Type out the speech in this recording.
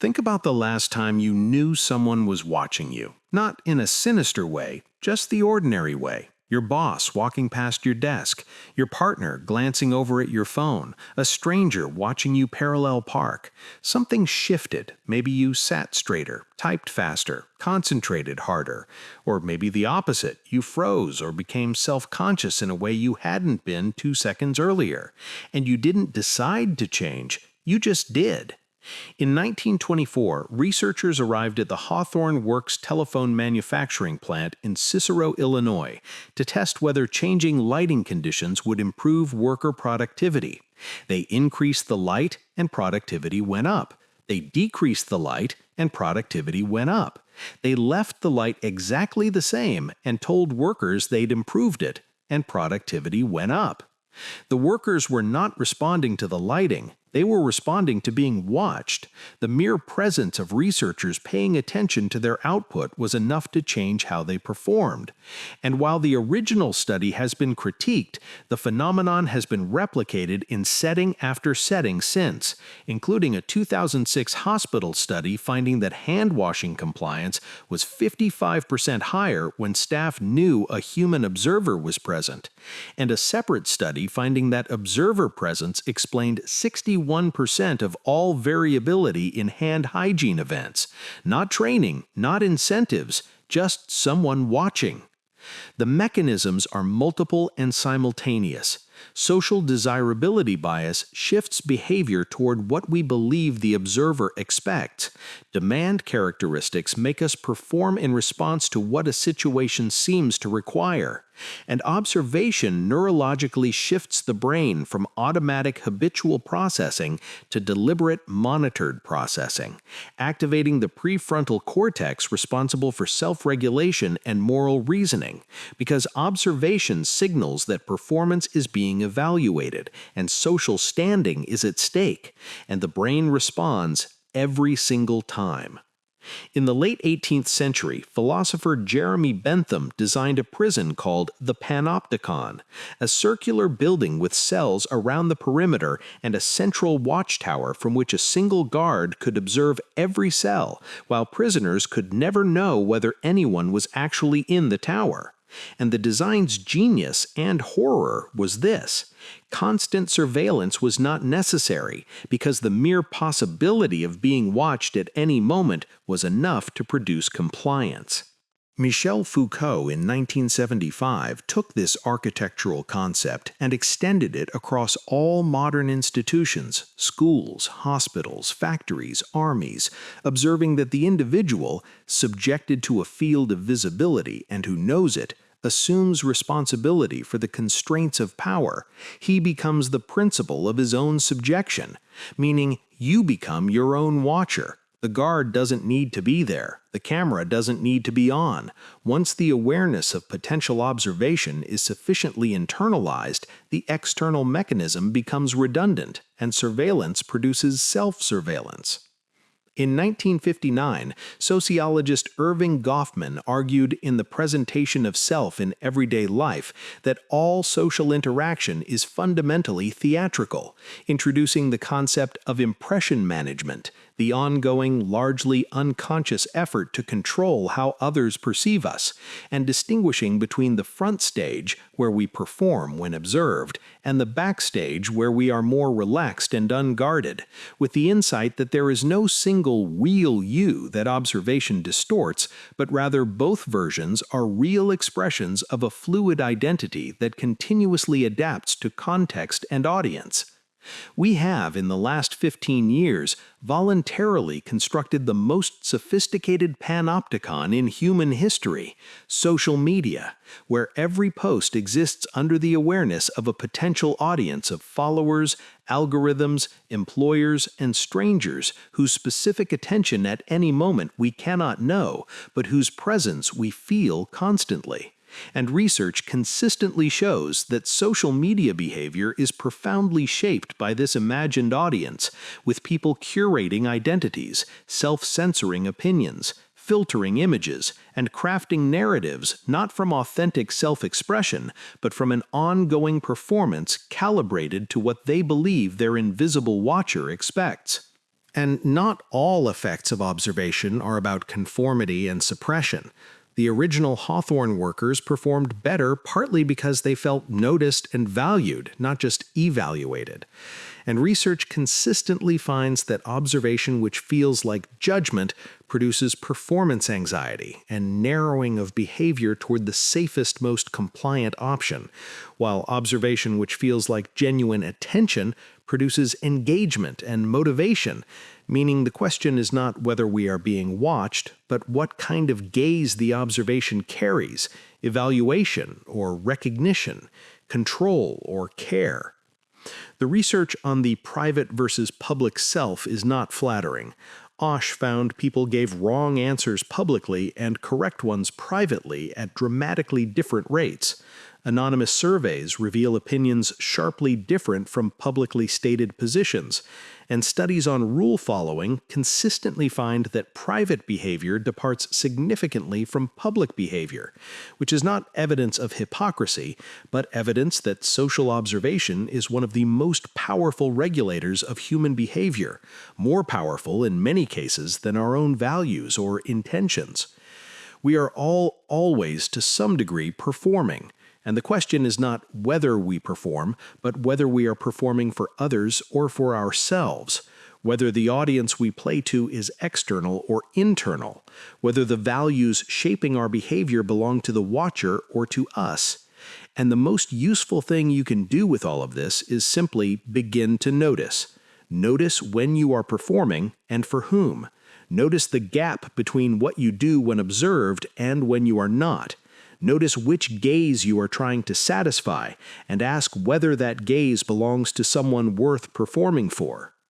Think about the last time you knew someone was watching you. Not in a sinister way, just the ordinary way. Your boss walking past your desk, your partner glancing over at your phone, a stranger watching you parallel park. Something shifted. Maybe you sat straighter, typed faster, concentrated harder. Or maybe the opposite. You froze or became self-conscious in a way you hadn't been 2 seconds earlier. And you didn't decide to change, you just did. In 1924, researchers arrived at the Hawthorne Works telephone manufacturing plant in Cicero, Illinois, to test whether changing lighting conditions would improve worker productivity. They increased the light and productivity went up. They decreased the light and productivity went up. They left the light exactly the same and told workers they'd improved it, and productivity went up. The workers were not responding to the lighting. They were responding to being watched. The mere presence of researchers paying attention to their output was enough to change how they performed. And while the original study has been critiqued, the phenomenon has been replicated in setting after setting since, including a 2006 hospital study finding that hand-washing compliance was 55% higher when staff knew a human observer was present, and a separate study finding that observer presence explained 61% of all variability in hand hygiene events. Not training, not incentives, just someone watching. The mechanisms are multiple and simultaneous. Social desirability bias shifts behavior toward what we believe the observer expects. Demand characteristics make us perform in response to what a situation seems to require. And observation neurologically shifts the brain from automatic habitual processing to deliberate monitored processing, activating the prefrontal cortex responsible for self-regulation and moral reasoning, because observation signals that performance is being evaluated and social standing is at stake, and the brain responds every single time. In the late 18th century, philosopher Jeremy Bentham designed a prison called the Panopticon, a circular building with cells around the perimeter and a central watchtower from which a single guard could observe every cell, while prisoners could never know whether anyone was actually in the tower. And the design's genius and horror was this: constant surveillance was not necessary because the mere possibility of being watched at any moment was enough to produce compliance. Michel Foucault in 1975 took this architectural concept and extended it across all modern institutions, schools, hospitals, factories, armies, observing that the individual, subjected to a field of visibility and who knows it, assumes responsibility for the constraints of power. He becomes the principal of his own subjection, meaning you become your own watcher. The guard doesn't need to be there. The camera doesn't need to be on. Once the awareness of potential observation is sufficiently internalized, the external mechanism becomes redundant, and surveillance produces self-surveillance. In 1959, sociologist Erving Goffman argued in The Presentation of Self in Everyday Life that all social interaction is fundamentally theatrical, introducing the concept of impression management, the ongoing, largely unconscious effort to control how others perceive us, and distinguishing between the front stage, where we perform when observed, and the backstage, where we are more relaxed and unguarded, with the insight that there is no single real you that observation distorts, but rather both versions are real expressions of a fluid identity that continuously adapts to context and audience. We have, in the last 15 years, voluntarily constructed the most sophisticated panopticon in human history, social media, where every post exists under the awareness of a potential audience of followers, algorithms, employers, and strangers whose specific attention at any moment we cannot know, but whose presence we feel constantly. And research consistently shows that social media behavior is profoundly shaped by this imagined audience, with people curating identities, self-censoring opinions, filtering images, and crafting narratives not from authentic self-expression, but from an ongoing performance calibrated to what they believe their invisible watcher expects. And not all effects of observation are about conformity and suppression. The original Hawthorne workers performed better partly because they felt noticed and valued, not just evaluated. And research consistently finds that observation which feels like judgment produces performance anxiety and narrowing of behavior toward the safest, most compliant option, while observation which feels like genuine attention produces engagement and motivation, meaning the question is not whether we are being watched, but what kind of gaze the observation carries, evaluation or recognition, control or care. The research on the private versus public self is not flattering. Osh found people gave wrong answers publicly and correct ones privately at dramatically different rates. Anonymous surveys reveal opinions sharply different from publicly stated positions, and studies on rule following consistently find that private behavior departs significantly from public behavior, which is not evidence of hypocrisy, but evidence that social observation is one of the most powerful regulators of human behavior, more powerful in many cases than our own values or intentions. We are all always, to some degree, performing. And the question is not whether we perform, but whether we are performing for others or for ourselves, whether the audience we play to is external or internal, whether the values shaping our behavior belong to the watcher or to us. And the most useful thing you can do with all of this is simply begin to notice. Notice when you are performing and for whom. Notice the gap between what you do when observed and when you are not. Notice which gaze you are trying to satisfy, and ask whether that gaze belongs to someone worth performing for.